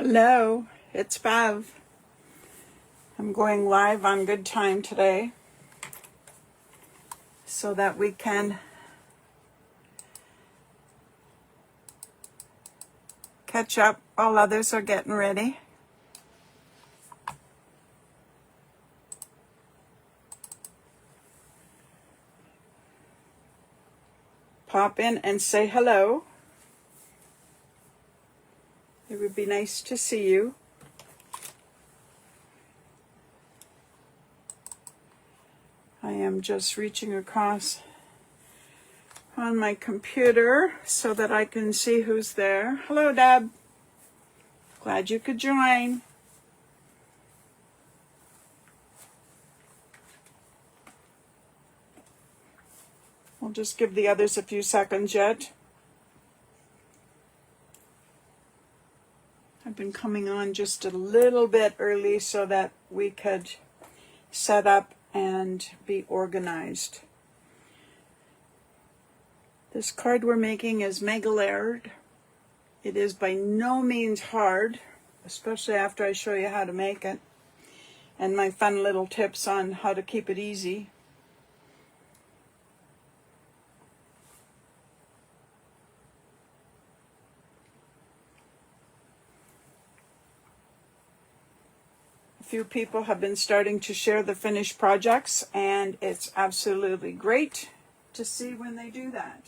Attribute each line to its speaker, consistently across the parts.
Speaker 1: Hello, it's Bev. I'm going live on Good Time today so that we can catch up while others are getting ready. Pop in and say hello. It would be nice to see you. I am just reaching across on my computer so that I can see who's there. Hello, Deb. Glad you could join. We'll just give the others a few seconds yet. I've been coming on just a little bit early so that we could set up and be organized. This card we're making is mega layered. It is by no means hard, especially after I show you how to make it and my fun little tips on how to keep it easy. A few people have been starting to share the finished projects, and it's absolutely great to see when they do that.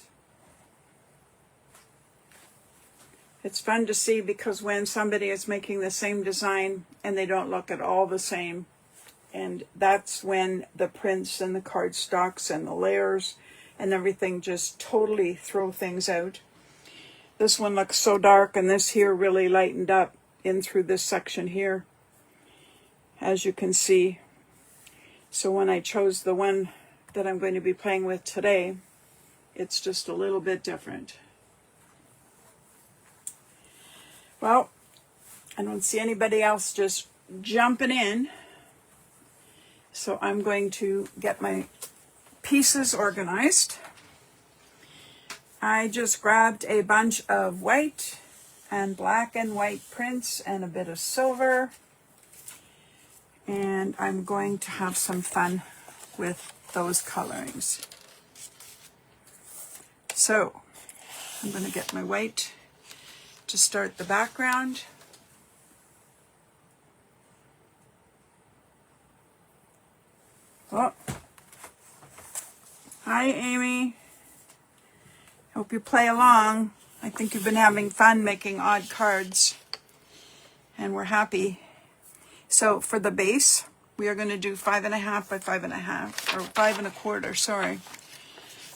Speaker 1: It's fun to see because when somebody is making the same design and they don't look at all the same, and that's when the prints and the cardstocks and the layers and everything just totally throw things out. This one looks so dark, and this here really lightened up in through this section here, as you can see. So when I chose the one that I'm going to be playing with today, it's just a little bit different. Well, I don't see anybody else just jumping in, so I'm going to get my pieces organized. I just grabbed a bunch of white and black and white prints and a bit of silver, and I'm going to have some fun with those colorings. So I'm going to get my white to start the background. Oh, hi Amy. Hope you play along. I think you've been having fun making odd cards, and we're happy. So for the base, we are going to do 5.5 by 5.5, or 5 1/4, sorry.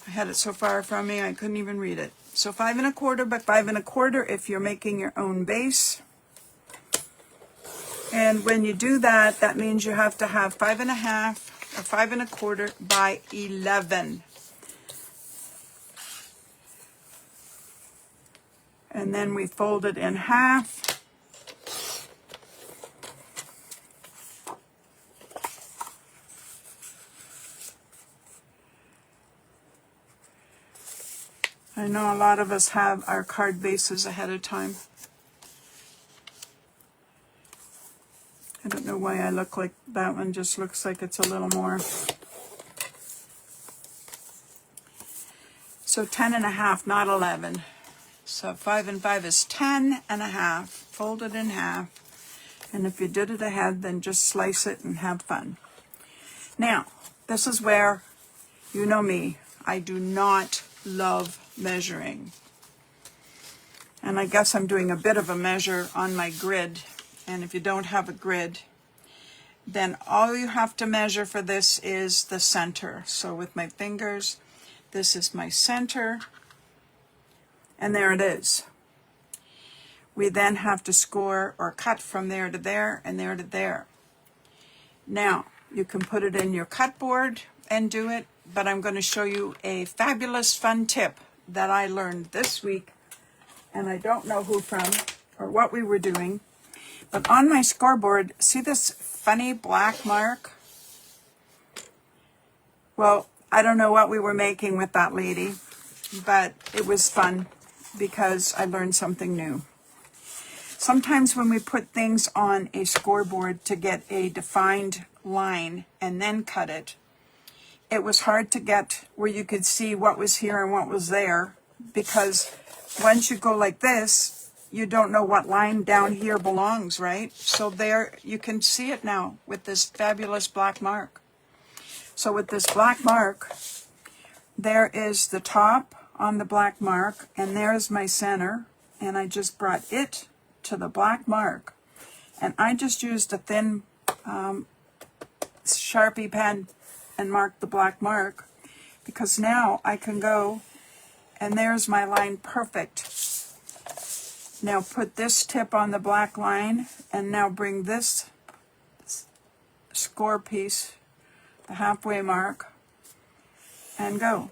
Speaker 1: I had it so far from me I couldn't even read it. So 5 1/4 by 5 1/4 if you're making your own base. And when you do that, that means you have to have 5.5 or 5 1/4 by 11. And then we fold it in half. I know a lot of us have our card bases ahead of time. I don't know why I look like that one, just looks like it's a little more. So 10.5, not 11. So 5 and 5 is 10.5, fold it in half. And if you did it ahead, then just slice it and have fun. Now, this is where, you know me, I do not love measuring. And I guess I'm doing a bit of a measure on my grid. And if you don't have a grid, then all you have to measure for this is the center. So with my fingers, this is my center. And there it is. We then have to score or cut from there to there and there to there. Now, you can put it in your cut board and do it, but I'm going to show you a fabulous fun tip that I learned this week, and I don't know who from or what we were doing, but on my scoreboard, see this funny black mark? Well, I don't know what we were making with that lady, but it was fun because I learned something new. Sometimes when we put things on a scoreboard to get a defined line and then cut it, it was hard to get where you could see what was here and what was there, because once you go like this, you don't know what line down here belongs, right? So there, you can see it now with this fabulous black mark. So with this black mark, there is the top on the black mark, and there's my center, and I just brought it to the black mark, and I just used a thin Sharpie pen and mark the black mark, because now I can go, and there's my line perfect. Now put this tip on the black line, and now bring this score piece, the halfway mark, and go.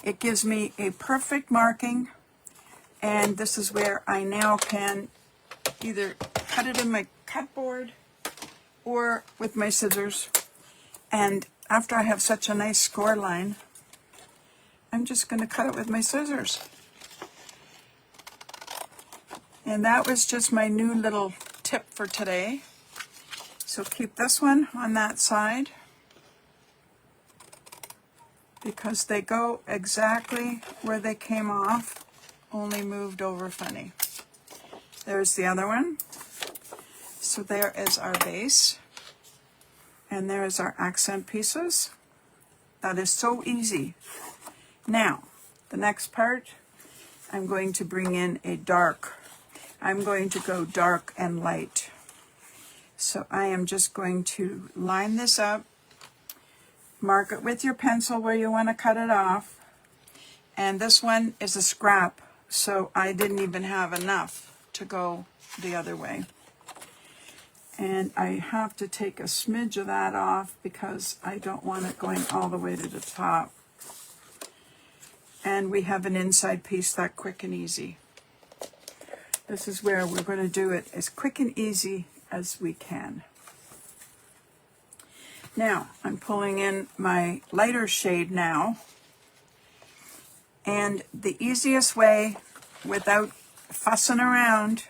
Speaker 1: It gives me a perfect marking, and this is where I now can either cut it in my cut board or with my scissors. And after I have such a nice score line, I'm just going to cut it with my scissors. And that was just my new little tip for today. So keep this one on that side, because they go exactly where they came off, only moved over funny. There's the other one. So there is our base, and there is our accent pieces. That is so easy. Now, the next part, I'm going to bring in a dark. I'm going to go dark and light. So I am just going to line this up, mark it with your pencil where you want to cut it off. And this one is a scrap, so I didn't even have enough to go the other way. And I have to take a smidge of that off because I don't want it going all the way to the top. And we have an inside piece that quick and easy. This is where we're going to do it as quick and easy as we can. Now, I'm pulling in my lighter shade now. And the easiest way, without fussing around,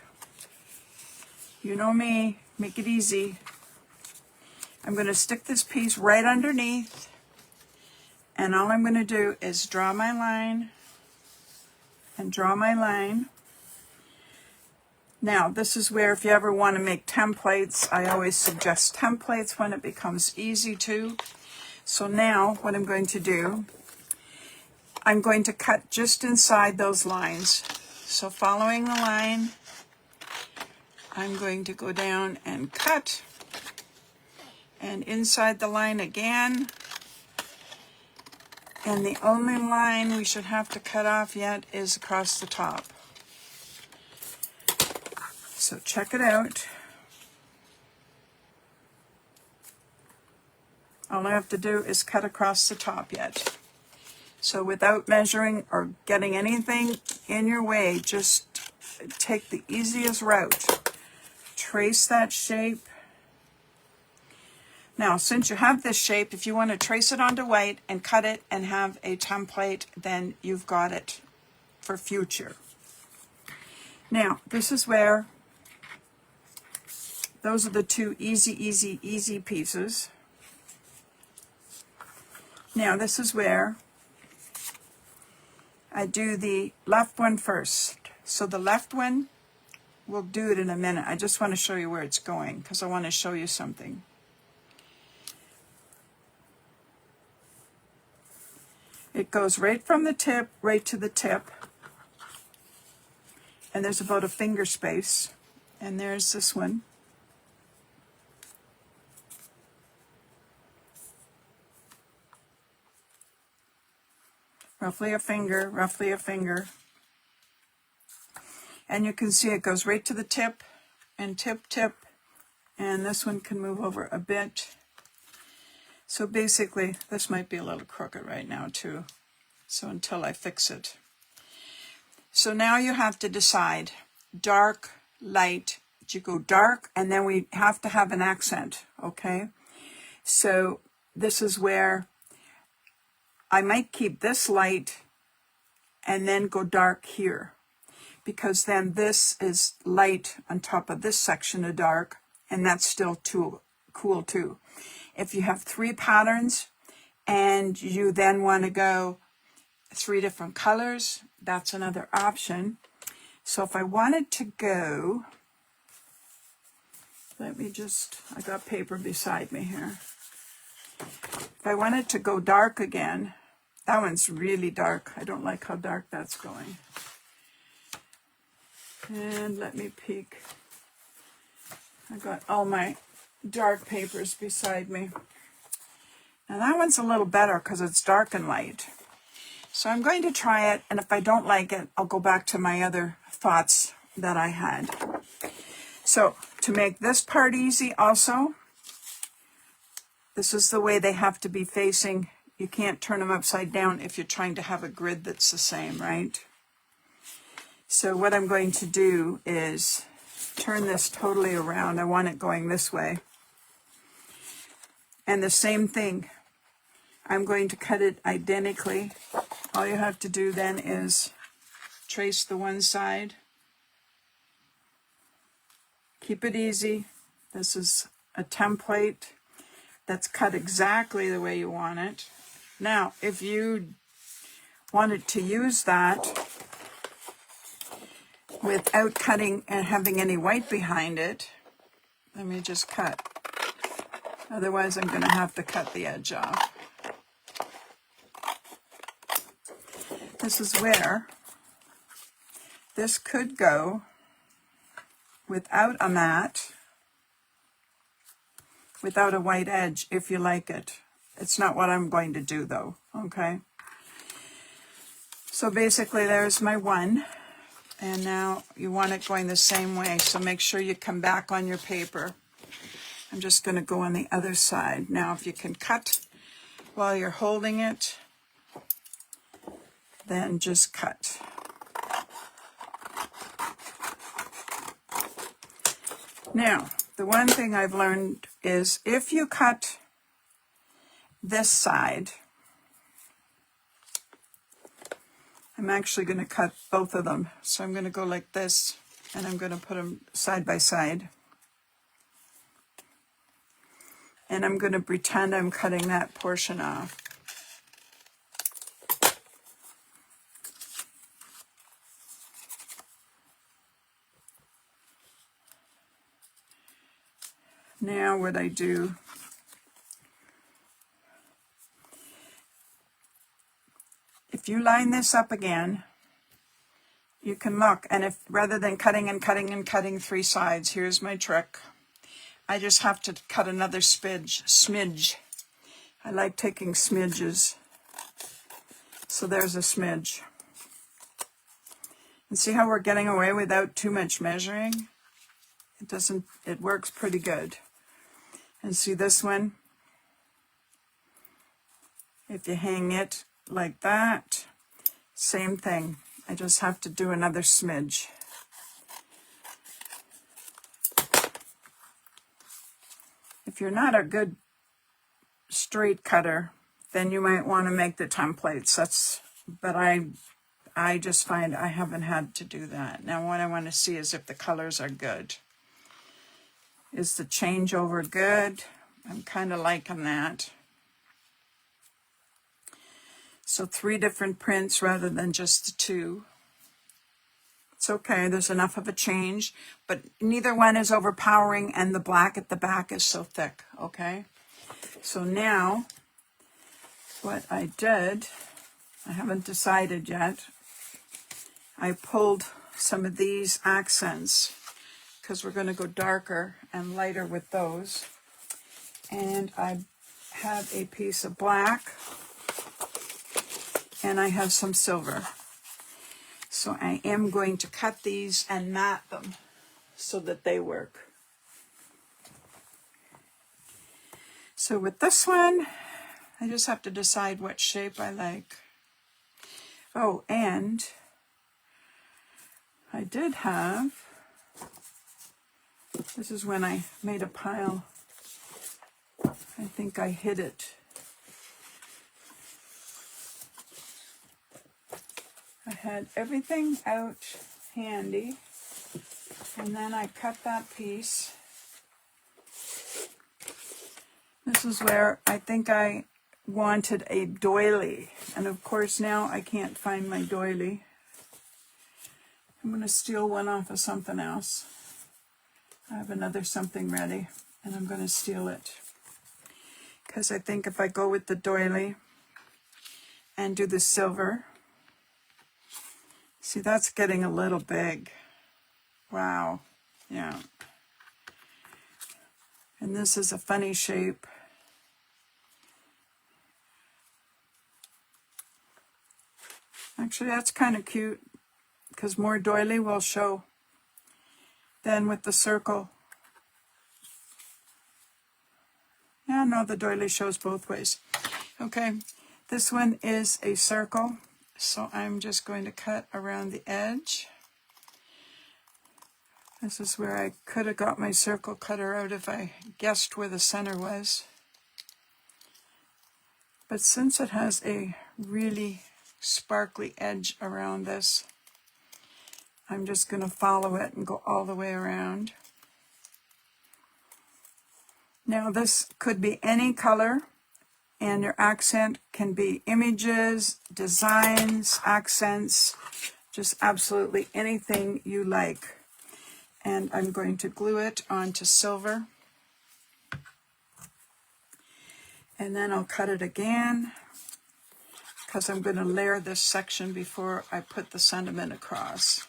Speaker 1: you know me, make it easy. I'm going to stick this piece right underneath, and all I'm going to do is draw my line and draw my line. Now, this is where if you ever want to make templates, I always suggest templates when it becomes easy to. So now what I'm going to do, I'm going to cut just inside those lines. So following the line, I'm going to go down and cut, and inside the line again. And the only line we should have to cut off yet is across the top. So check it out. All I have to do is cut across the top yet. So without measuring or getting anything in your way, just take the easiest route. Trace that shape. Now, since you have this shape, if you want to trace it onto white and cut it and have a template, then you've got it for future. Now, this is where those are the two easy pieces. Now, this is where I do the left one first. So the left one, we'll do it in a minute. I just want to show you where it's going because I want to show you something. It goes right from the tip, right to the tip. And there's about a finger space. And there's this one. Roughly a finger, roughly a finger. And you can see it goes right to the tip and tip, tip. And this one can move over a bit. So basically, this might be a little crooked right now too. So until I fix it. So now you have to decide, dark, light. You go dark, and then we have to have an accent, okay? So this is where I might keep this light and then go dark here. because then this is light on top of this section of dark, and that's still too cool too. If you have 3 patterns and you then want to go 3 different colors, that's another option. So if I wanted to go, I got paper beside me here. If I wanted to go dark again, that one's really dark. I don't like how dark that's going. And let me peek. I got all my dark papers beside me. Now that one's a little better because it's dark and light. So I'm going to try it, and if I don't like it, I'll go back to my other thoughts that I had. So to make this part easy also, this is the way they have to be facing. You can't turn them upside down if you're trying to have a grid that's the same, right? So what I'm going to do is turn this totally around. I want it going this way. And the same thing, I'm going to cut it identically. All you have to do then is trace the one side. Keep it easy. This is a template that's cut exactly the way you want it. Now, if you wanted to use that without cutting and having any white behind it, let me just cut. Otherwise, I'm going to have to cut the edge off. This is where this could go without a mat, without a white edge, if you like it. It's not what I'm going to do though, okay? So basically there's my one, and now you want it going the same way, so make sure you come back on your paper. I'm just going to go on the other side. Now if you can cut while you're holding it, then just cut. Now, the one thing I've learned is if you cut this side, I'm actually going to cut both of them. So I'm going to go like this, and I'm going to put them side by side. And I'm going to pretend I'm cutting that portion off. Now what I do, if you line this up again, you can look, and if rather than cutting and cutting and cutting 3 sides, here's my trick. I just have to cut another smidge. I like taking smidges. So there's a smidge. And see how we're getting away without too much measuring? It works pretty good. And see this one? If you hang it like that, same thing. I just have to do another smidge. If you're not a good straight cutter, then you might want to make the templates. But I just find I haven't had to do that. Now what I want to see is if the colors are good. Is the changeover good? I'm kind of liking that. So 3 different prints rather than just the 2. It's okay, there's enough of a change, but neither one is overpowering, and the black at the back is so thick, okay? So now, what I did, I haven't decided yet, I pulled some of these accents, because we're going to go darker and lighter with those. And I have a piece of black, and I have some silver. So I am going to cut these and mat them so that they work. So with this one, I just have to decide what shape I like. Oh, and I did have, this is when I made a pile. I think I hid it. I had everything out handy. And then I cut that piece. This is where I think I wanted a doily. And of course now I can't find my doily. I'm going to steal one off of something else. I have another something ready, and I'm going to steal it. Because I think if I go with the doily and do the silver, see, that's getting a little big. Wow. Yeah. And this is a funny shape. Actually, that's kind of cute, because more doily will show than with the circle. Yeah, no, the doily shows both ways. Okay, this one is a circle, so I'm just going to cut around the edge. This is where I could have got my circle cutter out if I guessed where the center was. But since it has a really sparkly edge around this, I'm just going to follow it and go all the way around. Now this could be any color, and your accent can be images, designs, accents, just absolutely anything you like. And I'm going to glue it onto silver. And then I'll cut it again, because I'm going to layer this section before I put the sentiment across.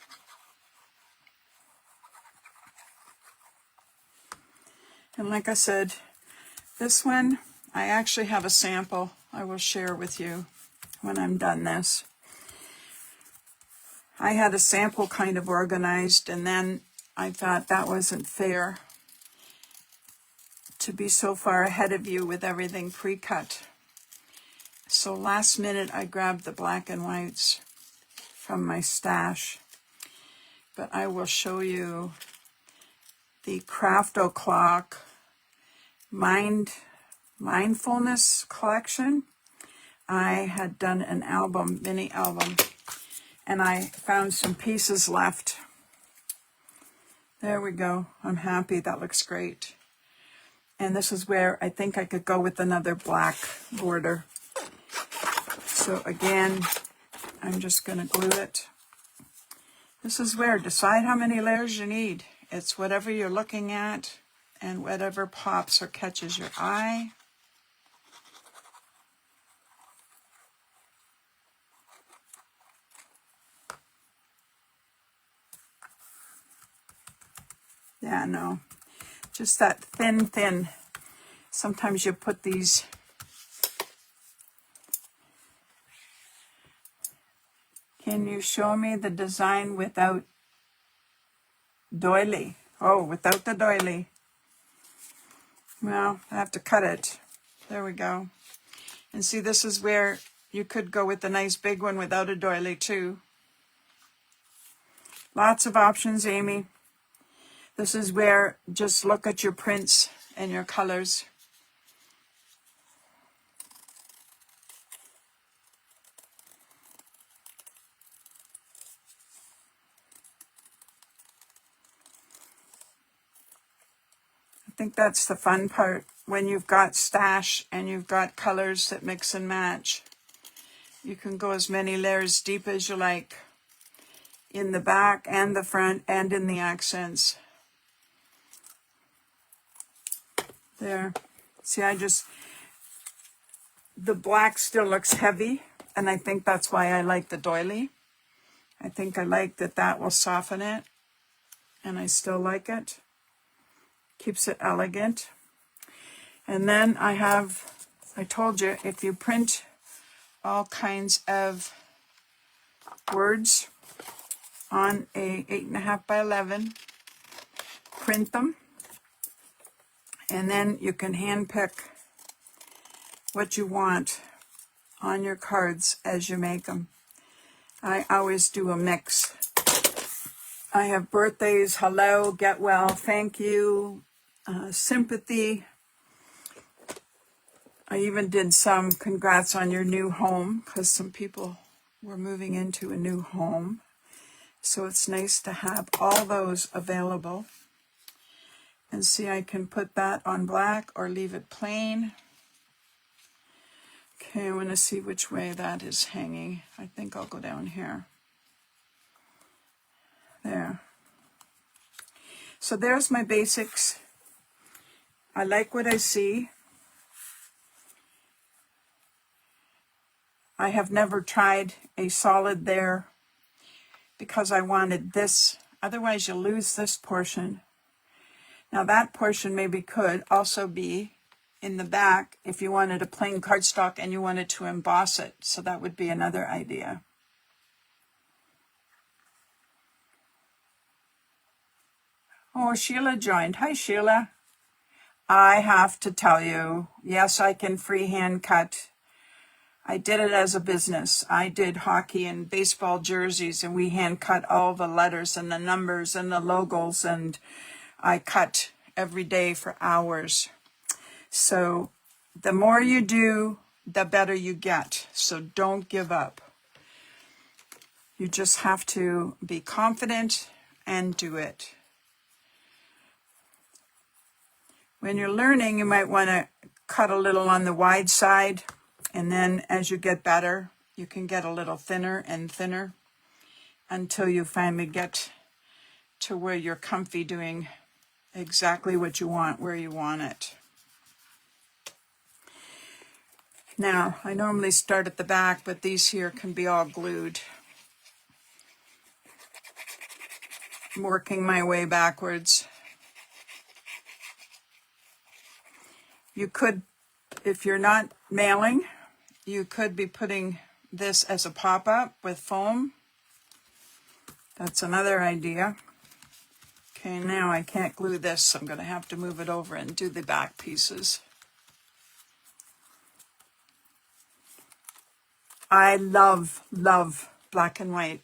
Speaker 1: And like I said, this one, I actually have a sample I will share with you when I'm done this. I had a sample kind of organized, and then I thought that wasn't fair to be so far ahead of you with everything pre-cut. So last minute I grabbed the black and whites from my stash. But I will show you the Craft O'Clock Mindfulness collection. I had done an album, mini album, and I found some pieces left. There we go. I'm happy. That looks great. And this is where I think I could go with another black border. So again, I'm just going to glue it. This is where, decide how many layers you need. It's whatever you're looking at and whatever pops or catches your eye. Yeah, no, just that thin. Sometimes you put these Can you show me the design without doily? Oh, without the doily. Well, I have to cut it. There we go. And see, this is where you could go with the nice big one without a doily too. Lots of options, Amy. This is where just look at your prints and your colors. I think that's the fun part, when you've got stash and you've got colors that mix and match. You can go as many layers deep as you like in the back and the front and in the accents. There. See, the black still looks heavy, and I think that's why I like the doily. I think I like that will soften it, and I still like it. Keeps it elegant. And then I told you, if you print all kinds of words on a 8.5 by 11, print them, and then you can hand pick what you want on your cards as you make them. I always do a mix. I have birthdays, hello, get well, thank you, sympathy. I even did some congrats on your new home, because some people were moving into a new home. So it's nice to have all those available. And see, I can put that on black or leave it plain. Okay, I want to see which way that is hanging. I think I'll go down here. There. So there's my basics. I like what I see. I have never tried a solid there because I wanted this. Otherwise, you'll lose this portion. Now that portion maybe could also be in the back if you wanted a plain cardstock and you wanted to emboss it. So that would be another idea. Oh, Sheila joined. Hi, Sheila. I have to tell you, yes, I can freehand cut. I did it as a business. I did hockey and baseball jerseys, and we hand cut all the letters and the numbers and the logos, and I cut every day for hours. So the more you do, the better you get. So don't give up. You just have to be confident and do it. When you're learning, you might want to cut a little on the wide side, and then as you get better, you can get a little thinner and thinner until you finally get to where you're comfy doing exactly what you want, where you want it. Now, I normally start at the back, but these here can be all glued. I'm working my way backwards. You could, if you're not mailing, you could be putting this as a pop-up with foam. That's another idea. Okay, now I can't glue this, so I'm going to have to move it over and do the back pieces. I love black and white.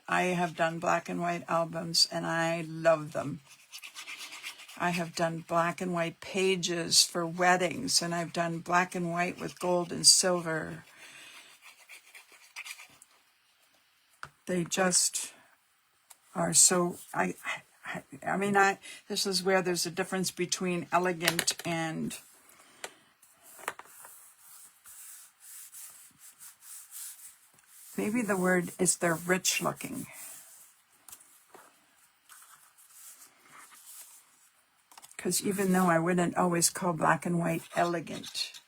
Speaker 1: I have done black and white albums, and I love them. I have done black and white pages for weddings, and I've done black and white with gold and silver. They just are so, I mean, this is where there's a difference between elegant and maybe the word is they're rich looking. Because even though I wouldn't always call black and white elegant,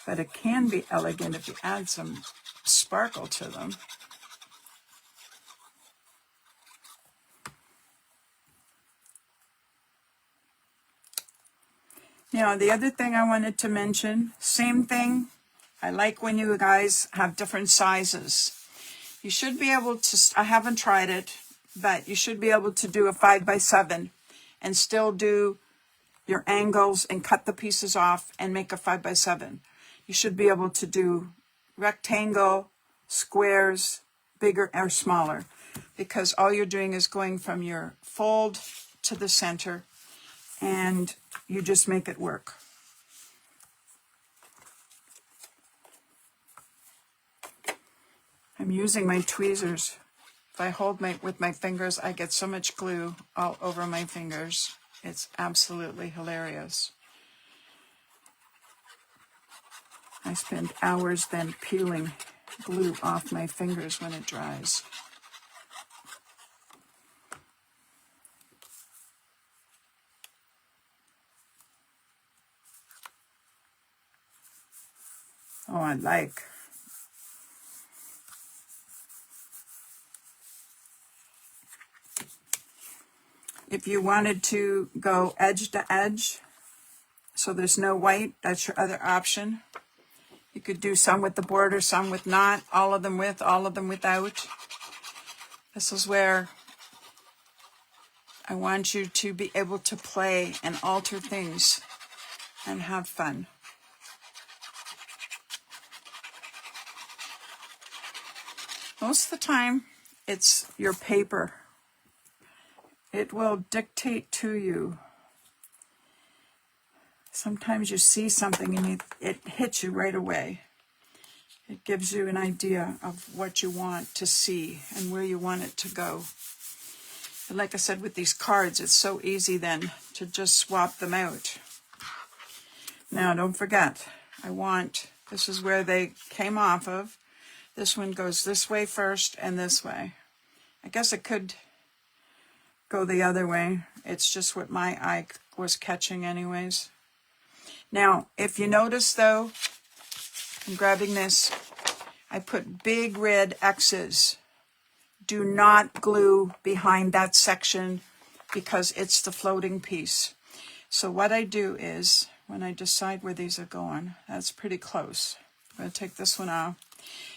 Speaker 1: but it can be elegant if you add some sparkle to them. Now, the other thing I wanted to mention, same thing. I like when you guys have different sizes. You should be able to, I haven't tried it, but you should be able to do a 5x7 and still do your angles and cut the pieces off and make a 5x7. You should be able to do rectangle, squares, bigger or smaller, because all you're doing is going from your fold to the center, and you just make it work. I'm using my tweezers. If I hold with my fingers, I get so much glue all over my fingers. It's absolutely hilarious. I spend hours then peeling glue off my fingers when it dries. Oh, I like. If you wanted to go edge to edge, so there's no white, that's your other option. You could do some with the border, some with not, all of them with, all of them without. This is where I want you to be able to play and alter things and have fun. Most of the time, it's your paper. It will dictate to you. Sometimes you see something and it hits you right away. It gives you an idea of what you want to see and where you want it to go. But like I said, with these cards, it's so easy then to just swap them out. Now, don't forget, this is where they came off of. This one goes this way first and this way. I guess it could go the other way. It's just what my eye was catching anyways. Now, if you notice though, I'm grabbing this, I put big red X's. Do not glue behind that section because it's the floating piece. So what I do is, when I decide where these are going, that's pretty close. I'm going to take this one off.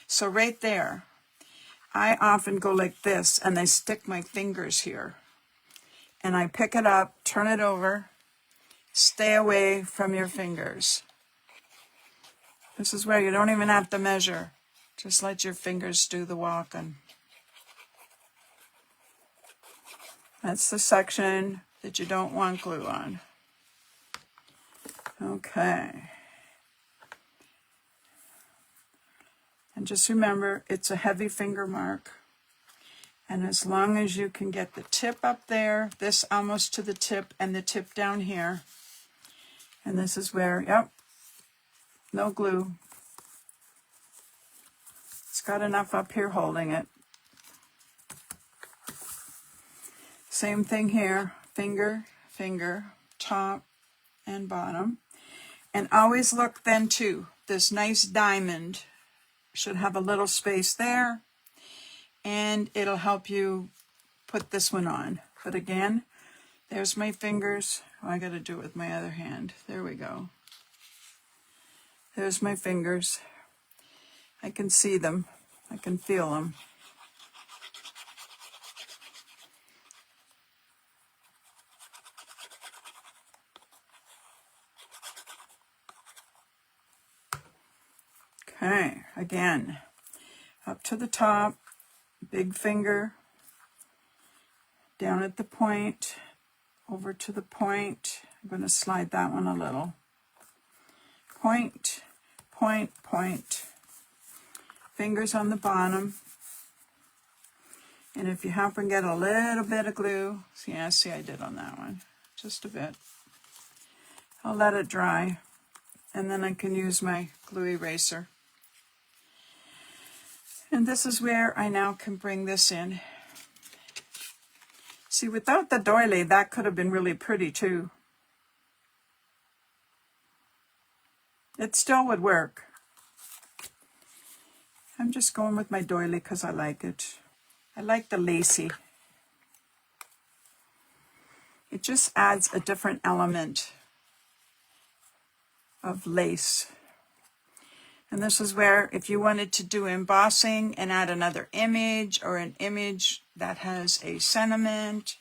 Speaker 1: So right there, I often go like this and I stick my fingers here. And I pick it up, turn it over, stay away from your fingers. This is where you don't even have to measure. Just let your fingers do the walking. That's the section that you don't want glue on. Okay. And just remember, it's a heavy finger mark. And as long as you can get the tip up there, this almost to the tip, and the tip down here. And this is where, yep, no glue. It's got enough up here holding it. Same thing here, finger, finger, top and bottom. And always look then too, this nice diamond should have a little space there, and it'll help you put this one on. But again, there's my fingers. Oh, I got to do it with my other hand. There we go. There's my fingers. I can see them. I can feel them. Okay, again, up to the top, big finger, down at the point, over to the point. I'm going to slide that one a little. Point, point, point. Fingers on the bottom. And if you happen to get a little bit of glue, see I did on that one, just a bit. I'll let it dry, and then I can use my glue eraser. And this is where I now can bring this in. See, without the doily, that could have been really pretty too. It still would work. I'm just going with my doily because I like it. I like the lacy. It just adds a different element of lace. And this is where, if you wanted to do embossing and add another image, or an image that has a sentiment,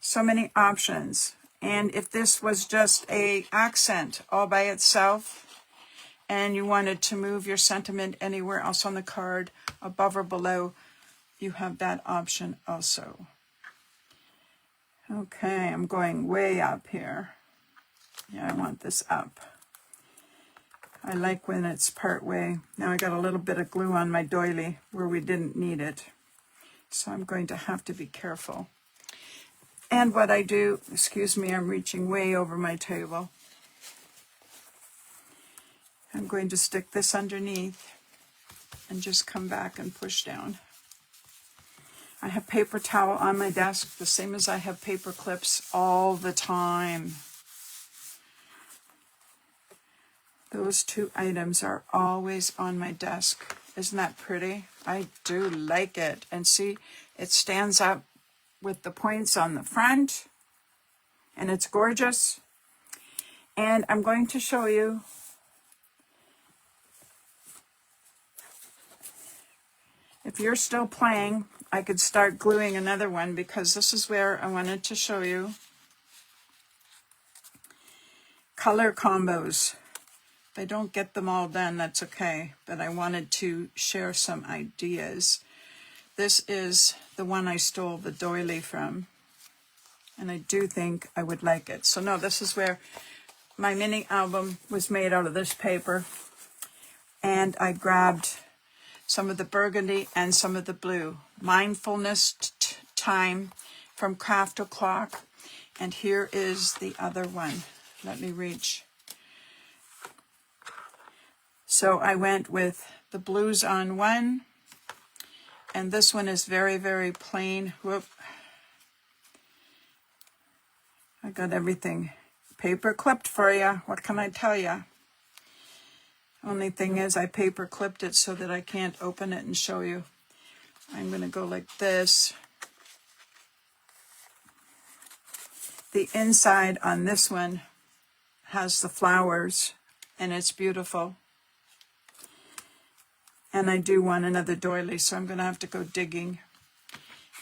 Speaker 1: so many options. And if this was just a accent all by itself, and you wanted to move your sentiment anywhere else on the card, above or below, you have that option also. Okay, I'm going way up here. Yeah, I want this up. I like when it's part way. Now I got a little bit of glue on my doily where we didn't need it. So I'm going to have to be careful. And what I do, excuse me, I'm reaching way over my table. I'm going to stick this underneath and just come back and push down. I have paper towel on my desk, the same as I have paper clips all the time. Those two items are always on my desk. Isn't that pretty? I do like it. And see, it stands up with the points on the front, and it's gorgeous. And I'm going to show you if you're still playing, I could start gluing another one, because this is where I wanted to show you color combos. If I don't get them all done, that's okay, but I wanted to share some ideas. This is the one I stole the doily from, and I do think I would like it. So no, this is where my mini album was made out of this paper. and I grabbed some of the burgundy and some of the blue. Mindfulness time from Craft O'Clock. And here is the other one. Let me reach. So I went with the blues on one, and this one is very, very plain. Whoop. I got everything paper clipped for you. What can I tell you? Only thing is I paper clipped it so that I can't open it and show you. I'm going to go like this. The inside on this one has the flowers, and it's beautiful. And I do want another doily, so I'm going to have to go digging.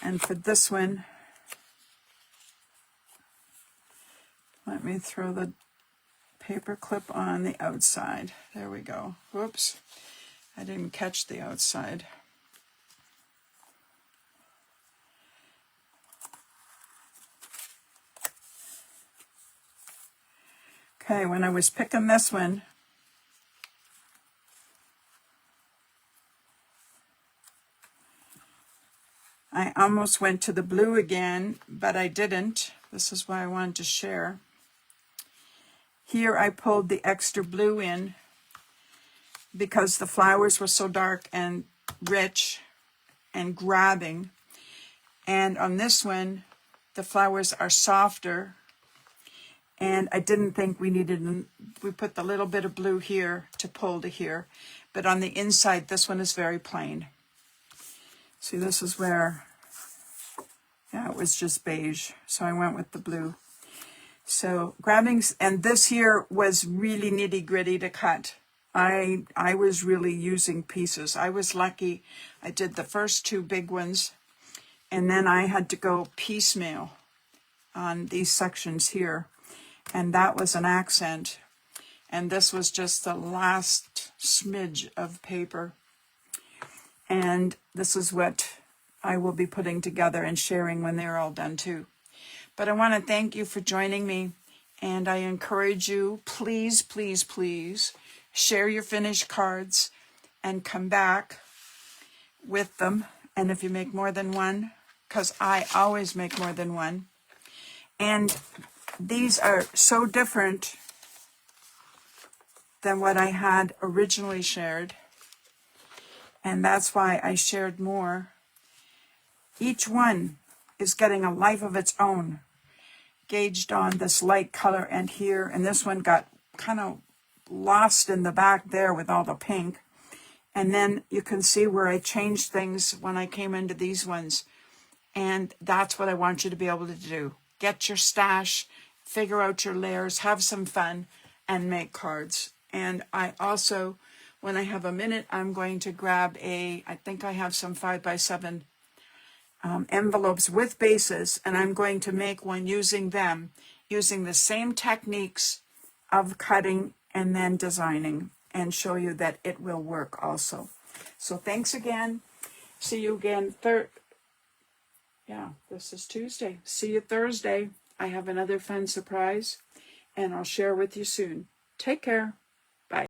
Speaker 1: And for this one, let me throw the paper clip on the outside. There we go. Whoops. I didn't catch the outside. Okay, when I was picking this one, I almost went to the blue again, but I didn't. This is why I wanted to share. Here I pulled the extra blue in because the flowers were so dark and rich and grabbing. And on this one, the flowers are softer. And I didn't think we needed, we put the little bit of blue here to pull to here. But on the inside, this one is very plain. See, this is where, yeah, it was just beige. So I went with the blue. So grabbing, and this here was really nitty gritty to cut. I was really using pieces. I was lucky. I did the first two big ones, and then I had to go piecemeal on these sections here. And that was an accent. And this was just the last smidge of paper. And this is what I will be putting together and sharing when they're all done too. But I want to thank you for joining me, and I encourage you, please, please, please, share your finished cards and come back with them. And if you make more than one, because I always make more than one. And these are so different than what I had originally shared, and that's why I shared more. Each one is getting a life of its own, gauged on this light color and here, and this one got kind of lost in the back there with all the pink. And then you can see where I changed things when I came into these ones, and that's what I want you to be able to do. Get your stash, figure out your layers, have some fun, and make cards. And I also, when I have a minute, I'm going to grab I think I have some 5x7 envelopes with bases, and I'm going to make one using them, using the same techniques of cutting and then designing, and show you that it will work also. So thanks again. See you again this is Tuesday. See you Thursday. I have another fun surprise, and I'll share with you soon. Take care.